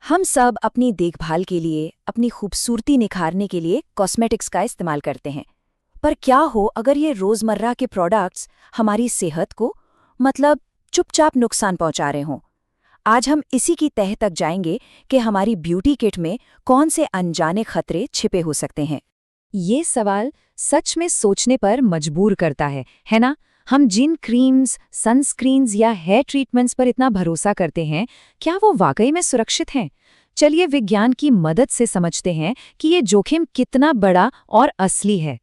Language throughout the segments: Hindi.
हम सब अपनी देखभाल के लिए, अपनी खूबसूरती निखारने के लिए कॉस्मेटिक्स का इस्तेमाल करते हैं। पर क्या हो अगर ये रोज़मर्रा के प्रोडक्ट्स हमारी सेहत को मतलब चुपचाप नुकसान पहुंचा रहे हों? आज हम इसी की तह तक जाएंगे कि हमारी ब्यूटी किट में कौन से अनजाने खतरे छिपे हो सकते हैं। ये सवाल सच में सोचने पर मजबूर करता है ना? हम जिन क्रीम्स, सनस्क्रीन्स या हेयर ट्रीटमेंट्स पर इतना भरोसा करते हैं, क्या वो वाकई में सुरक्षित हैं? चलिए विज्ञान की मदद से समझते हैं कि ये जोखिम कितना बड़ा और असली है।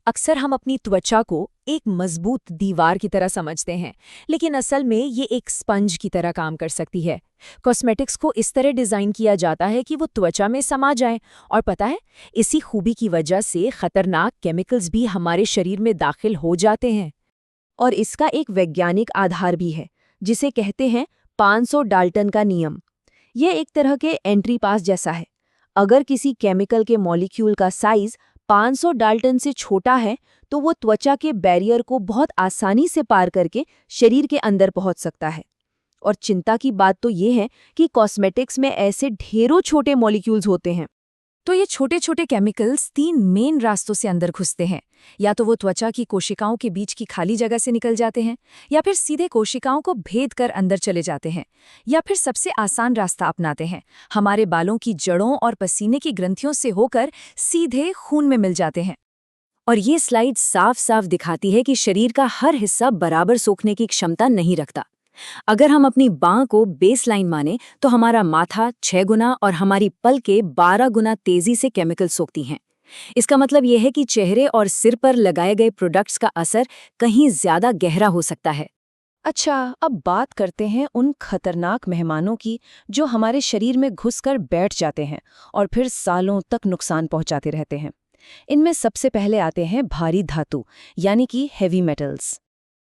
अक्सर हम अपनी त्वचा को एक मजबूत दीवार की तरह समझते हैं, लेकिन असल में ये एक स्पंज की तरह काम कर सकती है। कॉस्मेटिक्स को इस तरह डिज़ाइन किया जाता है कि वो त्वचा में समा जाएं, और पता है, इसी खूबी की वजह से खतरनाक केमिकल्स भी हमारे शरीर में दाखिल हो जाते हैं। और इसका एक वैज्ञानिक आधार भी है, जिसे कहते हैं 500 डाल्टन का नियम। ये एक तरह के एंट्री पास जैसा है। अगर किसी केमिकल के मॉलिक्यूल का साइज 500 डाल्टन से छोटा है, तो वो त्वचा के बैरियर को बहुत आसानी से पार करके शरीर के अंदर पहुंच सकता है। और चिंता की बात तो ये है कि कॉस्मेटिक्स में ऐसे ढेरों छोटे मॉलिक्यूल्स होते हैं। तो ये छोटे छोटे केमिकल्स 3 मेन रास्तों से अंदर घुसते हैं। या तो वो त्वचा की कोशिकाओं के बीच की खाली जगह से निकल जाते हैं, या फिर सीधे कोशिकाओं को भेद कर अंदर चले जाते हैं, या फिर सबसे आसान रास्ता अपनाते हैं, हमारे बालों की जड़ों और पसीने की ग्रंथियों से होकर सीधे खून में मिल जाते हैं। और ये स्लाइड साफ साफ दिखाती है कि शरीर का हर हिस्सा बराबर सोखने की क्षमता नहीं रखता। अगर हम अपनी बांह को बेसलाइन माने, तो हमारा माथा 6 गुना और हमारी पलकें 12 गुना तेजी से केमिकल सोखती हैं। इसका मतलब यह है कि चेहरे और सिर पर लगाए गए प्रोडक्ट्स का असर कहीं ज्यादा गहरा हो सकता है। अच्छा, अब बात करते हैं उन खतरनाक मेहमानों की जो हमारे शरीर में घुसकर बैठ जाते हैं और फिर सालों तक नुकसान पहुंचाते रहते हैं। इनमें सबसे पहले आते हैं भारी धातु, यानी कि हेवी मेटल्स।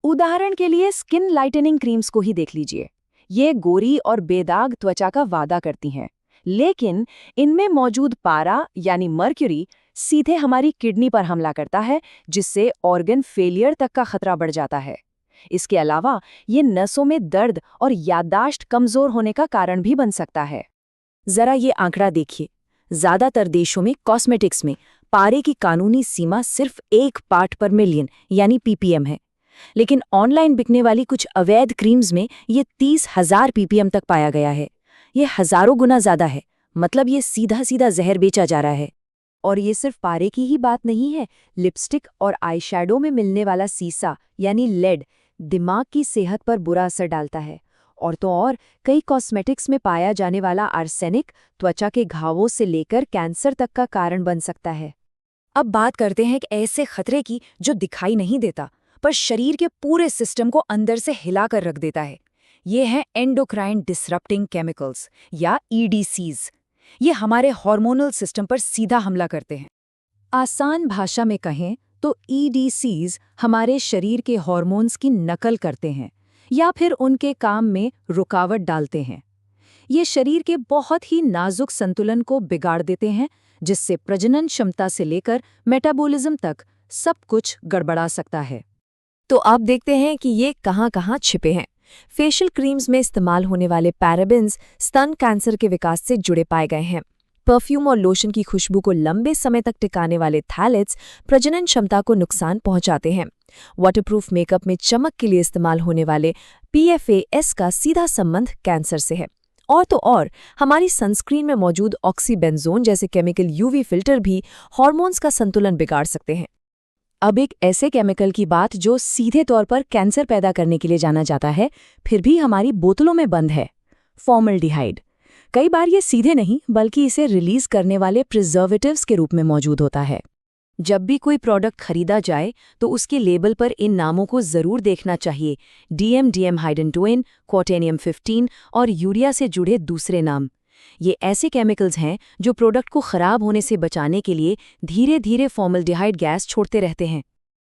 उदाहरण के लिए स्किन लाइटनिंग क्रीम्स को ही देख लीजिए। ये गोरी और बेदाग त्वचा का वादा करती हैं, लेकिन इनमें मौजूद पारा यानी मर्क्यूरी सीधे हमारी किडनी पर हमला करता है, जिससे ऑर्गन फेलियर तक का खतरा बढ़ जाता है। इसके अलावा ये नसों में दर्द और याददाश्त कमजोर होने का कारण भी बन सकता है। जरा ये आंकड़ा देखिए। ज्यादातर देशों में कॉस्मेटिक्स में पारे की कानूनी सीमा सिर्फ 1 पार्ट पर मिलियन यानी पीपीएम है, लेकिन ऑनलाइन बिकने वाली कुछ अवैध क्रीम्स में ये 30,000 पीपीएम तक पाया गया है। ये हजारों गुना ज्यादा है, मतलब ये सीधा सीधा जहर बेचा जा रहा है। और ये सिर्फ पारे की ही बात नहीं है। लिपस्टिक और आईशैडो में मिलने वाला सीसा यानी लेड दिमाग की सेहत पर बुरा असर डालता है। और तो और कई कॉस्मेटिक्स में पाया जाने वाला आर्सेनिक त्वचा के घावों से लेकर कैंसर तक का कारण बन सकता है। अब बात करते हैं एक ऐसे खतरे की जो दिखाई नहीं देता, पर शरीर के पूरे सिस्टम को अंदर से हिलाकर रख देता है। ये है एंडोक्राइन डिसरप्टिंग केमिकल्स या ईडीसीज। ये हमारे हार्मोनल सिस्टम पर सीधा हमला करते हैं। आसान भाषा में कहें तो ईडीसीज हमारे शरीर के हार्मोन्स की नकल करते हैं या फिर उनके काम में रुकावट डालते हैं। ये शरीर के बहुत ही नाजुक संतुलन को बिगाड़ देते हैं, जिससे प्रजनन क्षमता से लेकर मेटाबॉलिज्म तक सब कुछ गड़बड़ा सकता है। तो अब देखते हैं कि ये कहाँ-कहाँ छिपे हैं। फेशियल क्रीम्स में इस्तेमाल होने वाले पैराबेन्स स्तन कैंसर के विकास से जुड़े पाए गए हैं। परफ्यूम और लोशन की खुशबू को लंबे समय तक टिकाने वाले थैलेट्स प्रजनन क्षमता को नुकसान पहुंचाते हैं। वाटरप्रूफ मेकअप में चमक के लिए इस्तेमाल होने वाले PFAS का सीधा संबंध कैंसर से है। और तो और हमारी सनस्क्रीन में मौजूद ऑक्सीबेंजोन जैसे केमिकल यूवी फिल्टर भी हार्मोन्स का संतुलन बिगाड़ सकते हैं। अब एक ऐसे केमिकल की बात जो सीधे तौर पर कैंसर पैदा करने के लिए जाना जाता है, फिर भी हमारी बोतलों में बंद है, फॉर्मल्डिहाइड। कई बार ये सीधे नहीं बल्कि इसे रिलीज करने वाले प्रिजर्वेटिव्स के रूप में मौजूद होता है। जब भी कोई प्रोडक्ट खरीदा जाए तो उसके लेबल पर इन नामों को जरूर देखना चाहिए: DMDM हाइडेंटोइन, क्वाटेनियम 15 और यूरिया से जुड़े दूसरे नाम। ये ऐसे केमिकल्स हैं जो प्रोडक्ट को खराब होने से बचाने के लिए धीरे धीरे फॉर्मल्डिहाइड गैस छोड़ते रहते हैं।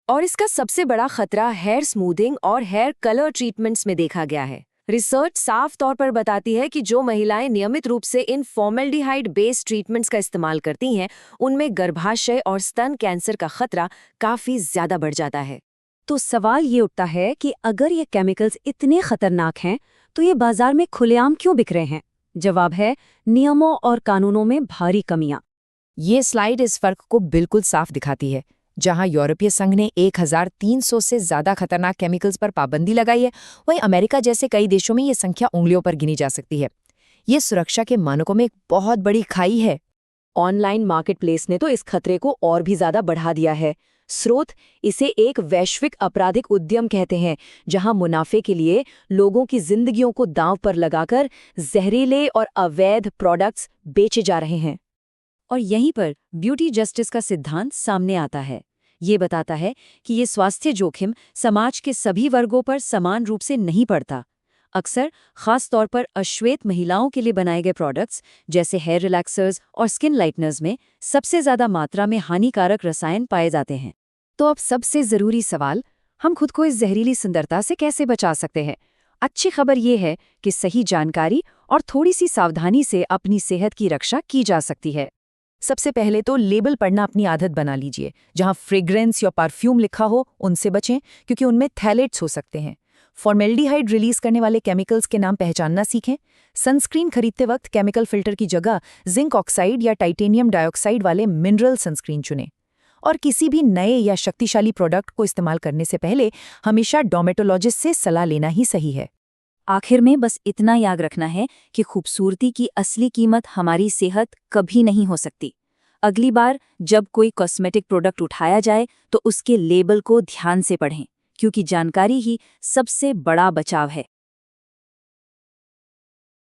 और इसका सबसे बड़ा खतरा हेयर स्मूथिंग और हेयर कलर ट्रीटमेंट्स में देखा गया है। रिसर्च साफ तौर पर बताती है कि जो महिलाएं नियमित रूप से इन फॉर्मल्डिहाइड बेस्ड ट्रीटमेंट्स का इस्तेमाल करती हैं, उनमें गर्भाशय और स्तन कैंसर का खतरा काफी ज्यादा बढ़ जाता है। तो सवाल ये उठता है कि अगर ये केमिकल्स इतने खतरनाक हैं, तो ये बाजार में खुलेआम क्यों बिक रहे हैं? जवाब है नियमों और कानूनों में भारी कमियां। ये स्लाइड इस फर्क को बिल्कुल साफ दिखाती है। जहां यूरोपीय संघ ने 1300 से ज्यादा खतरनाक केमिकल्स पर पाबंदी लगाई है, वहीं अमेरिका जैसे कई देशों में ये संख्या उंगलियों पर गिनी जा सकती है। ये सुरक्षा के मानकों में एक बहुत बड़ी खाई है। ऑनलाइन मार्केटप्लेस ने तो इस खतरे को और भी ज्यादा बढ़ा दिया है। स्रोत इसे एक वैश्विक आपराधिक उद्यम कहते हैं, जहां मुनाफे के लिए लोगों की जिंदगियों को दांव पर लगाकर जहरीले और अवैध प्रोडक्ट्स बेचे जा रहे हैं। और यहीं पर ब्यूटी जस्टिस का सिद्धांत सामने आता है। ये बताता है कि ये स्वास्थ्य जोखिम समाज के सभी वर्गों पर समान रूप से नहीं पड़ता। अक्सर खास तौर पर अश्वेत महिलाओं के लिए बनाए गए प्रोडक्ट्स जैसे हेयर रिलैक्सर्स और स्किन लाइटनर्स में सबसे ज्यादा मात्रा में हानिकारक रसायन पाए जाते हैं। तो अब सबसे जरूरी सवाल, हम खुद को इस जहरीली सुंदरता से कैसे बचा सकते हैं? अच्छी खबर ये है कि सही जानकारी और थोड़ी सी सावधानी से अपनी सेहत की रक्षा की जा सकती है। सबसे पहले तो लेबल पढ़ना अपनी आदत बना लीजिए। जहां फ्रेग्रेंस या परफ्यूम लिखा हो उनसे बचें, क्योंकि उनमें थैलेट्स हो सकते हैं। फॉर्मेल्डिहाइड रिलीज करने वाले केमिकल्स के नाम पहचानना सीखें। सनस्क्रीन खरीदते वक्त केमिकल फिल्टर की जगह जिंक ऑक्साइड या टाइटेनियम डाइऑक्साइड वाले मिनरल सनस्क्रीन चुनें। और किसी भी नए या शक्तिशाली प्रोडक्ट को इस्तेमाल करने से पहले हमेशा डर्मेटोलॉजिस्ट से सलाह लेना ही सही है। आखिर में बस इतना याद रखना है कि खूबसूरती की असली कीमत हमारी सेहत कभी नहीं हो सकती। अगली बार जब कोई कॉस्मेटिक प्रोडक्ट उठाया जाए तो उसके लेबल को ध्यान से पढ़ें, क्योंकि जानकारी ही सबसे बड़ा बचाव है।